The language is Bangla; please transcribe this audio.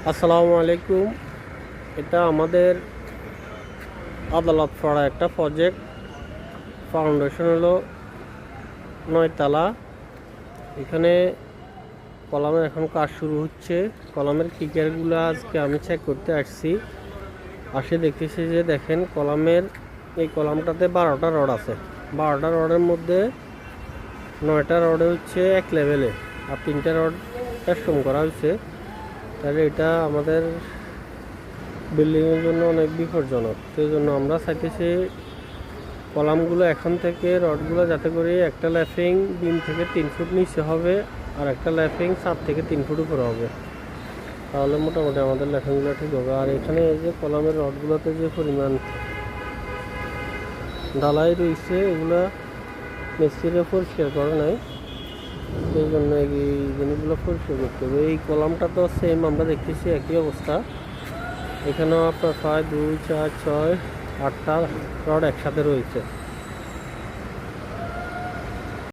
আসসালামু আলাইকুম। এটা আমাদের আদালত পাড়া একটা প্রজেক্ট। ফাউন্ডেশন হলো 9 তলা। এখানে কলামের এখন কাজ শুরু হচ্ছে। কলামের কিকারগুলো আজকে আমি চেক করতে আসছি। আসে দেখতেছি যে দেখেন কলামের এই কলামটাতে 12টা রড আছে। 12টা রডের মধ্যে 9টা রডে হচ্ছে এক লেভেলে, আর 3টা রড কাস্টম করা হয়েছে। তাহলে এটা আমাদের বিল্ডিংয়ের জন্য অনেক বিপজ্জনক। সেই জন্য আমরা চাইতেছি কলামগুলো এখন থেকে রডগুলো যাতে করে একটা ল্যাপিং বিম থেকে 3 ফুট নিচে হবে, আর একটা ল্যাপিং 7 থেকে 3 ফুট উপরে হবে। তাহলে মোটামুটি আমাদের ল্যাপিংগুলো ঠিক হবে। আর এখানে এই যে কলামের রডগুলোতে যে পরিমাণ ঢালাই রয়েছে, এগুলো মিস্ত্রিরা পরিষ্কার করে নাই। সেই জন্য এই জিনিসগুলো পরিষ্কার করতে হবে। এই কলামটা তো সেম আমরা দেখতেছি একই অবস্থা। এখানেও আপনার 5, 2, 4, 6, 8টা রড একসাথে রয়েছে।